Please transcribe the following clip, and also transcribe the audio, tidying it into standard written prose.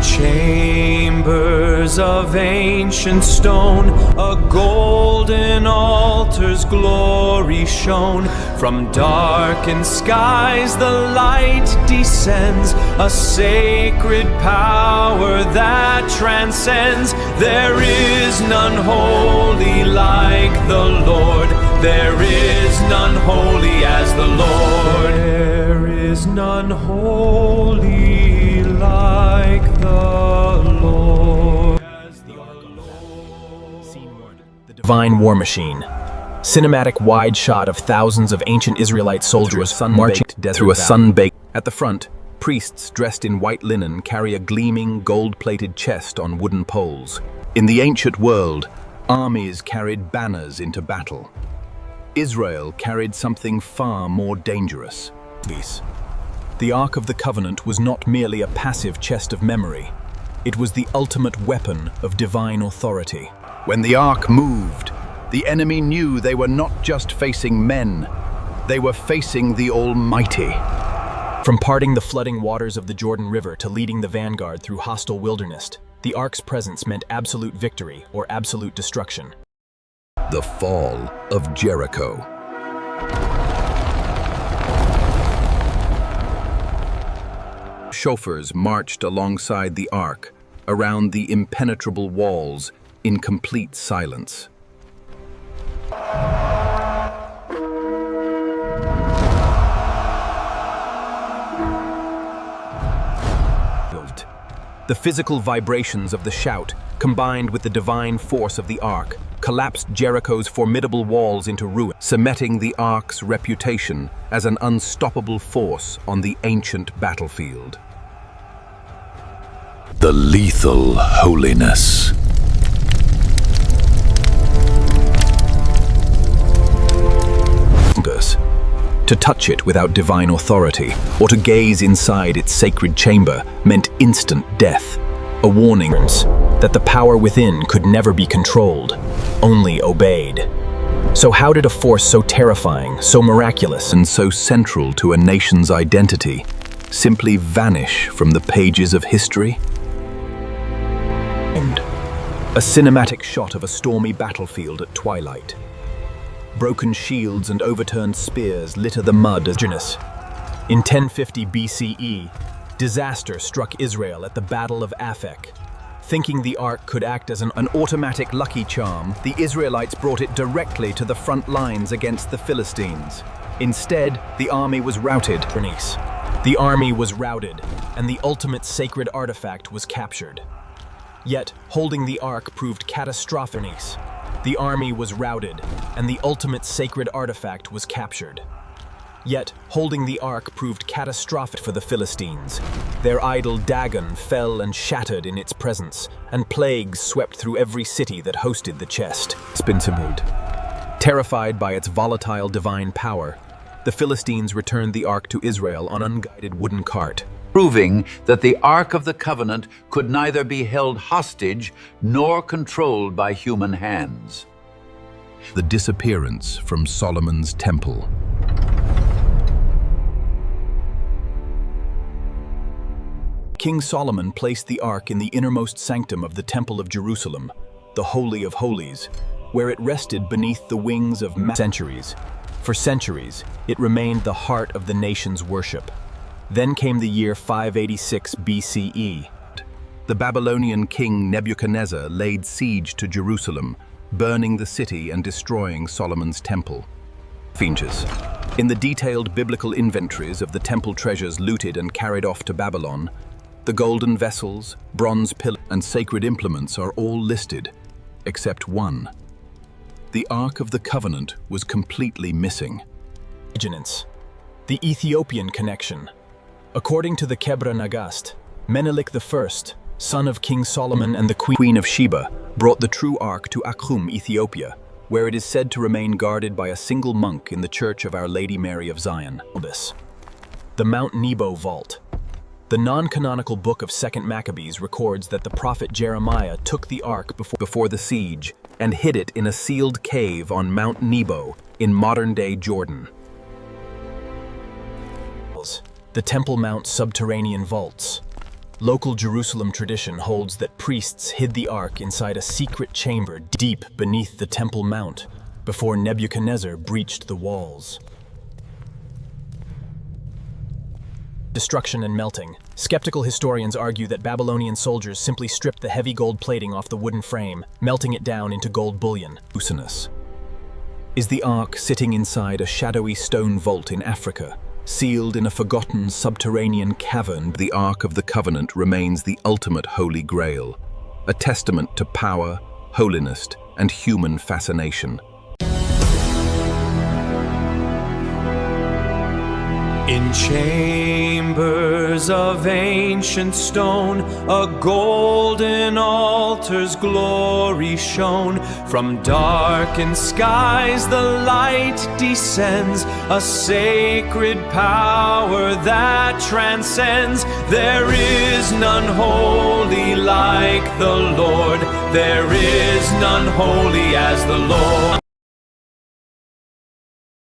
In chambers of ancient stone, a golden altar's glory shone. From darkened skies the light descends, a sacred power that transcends. There is none holy like the Lord. There is none holy as the Lord. There is none holy like the Lord. Scene 1. The Divine War Machine. Cinematic wide shot of thousands of ancient Israelite soldiers marching through a sun-baked. At the front, priests dressed in white linen carry a gleaming, gold-plated chest on wooden poles. In the ancient world, armies carried banners into battle. Israel carried something far more dangerous. The Ark of the Covenant was not merely a passive chest of memory. It was the ultimate weapon of divine authority. When the Ark moved, the enemy knew they were not just facing men, they were facing the Almighty. From parting the flooding waters of the Jordan River to leading the vanguard through hostile wilderness, the Ark's presence meant absolute victory or absolute destruction. The fall of Jericho. Chauffeurs marched alongside the Ark, around the impenetrable walls, in complete silence. The physical vibrations of the shout, combined with the divine force of the Ark, collapsed Jericho's formidable walls into ruin, cementing the Ark's reputation as an unstoppable force on the ancient battlefield. The lethal holiness. To touch it without divine authority, or to gaze inside its sacred chamber, meant instant death. A warning that the power within could never be controlled, only obeyed. So how did a force so terrifying, so miraculous, and so central to a nation's identity simply vanish from the pages of history? A cinematic shot of a stormy battlefield at twilight. Broken shields and overturned spears litter the mud as In 1050 BCE, disaster struck Israel at the Battle of Aphek. Thinking the Ark could act as an automatic lucky charm, the Israelites brought it directly to the front lines against the Philistines. Instead, the army was routed. The army was routed, and the ultimate sacred artifact was captured. Yet, holding the Ark proved catastrophic. The army was routed, and the ultimate sacred artifact was captured. Yet, holding the Ark proved catastrophic for the Philistines. Their idol Dagon fell and shattered in its presence, and plagues swept through every city that hosted the chest. Terrified by its volatile divine power, the Philistines returned the Ark to Israel on an unguided wooden cart, proving that the Ark of the Covenant could neither be held hostage nor controlled by human hands. The disappearance from Solomon's temple. King Solomon placed the Ark in the innermost sanctum of the Temple of Jerusalem, the Holy of Holies, where it rested beneath the wings of centuries. For centuries, it remained the heart of the nation's worship. Then came the year 586 BCE. The Babylonian king Nebuchadnezzar laid siege to Jerusalem, burning the city and destroying Solomon's temple. In the detailed biblical inventories of the temple treasures looted and carried off to Babylon, the golden vessels, bronze pillars, and sacred implements are all listed, except one. The Ark of the Covenant was completely missing. The Ethiopian connection. According to the Kebra Nagast, Menelik I, son of King Solomon and the Queen of Sheba, brought the true Ark to Akhum, Ethiopia, where it is said to remain guarded by a single monk in the Church of Our Lady Mary of Zion. The Mount Nebo Vault. The non-canonical book of 2nd Maccabees records that the prophet Jeremiah took the Ark before the siege and hid it in a sealed cave on Mount Nebo in modern-day Jordan. The Temple Mount subterranean vaults. Local Jerusalem tradition holds that priests hid the Ark inside a secret chamber deep beneath the Temple Mount before Nebuchadnezzar breached the walls. Destruction and melting. Skeptical historians argue that Babylonian soldiers simply stripped the heavy gold plating off the wooden frame, melting it down into gold bullion. Is the Ark sitting inside a shadowy stone vault in Africa, sealed in a forgotten subterranean cavern? The Ark of the Covenant remains the ultimate Holy Grail, a testament to power, holiness, and human fascination. In chambers of ancient stone, a golden altar's glory shone. From darkened skies the light descends, a sacred power that transcends. There is none holy like the Lord, there is none holy as the Lord.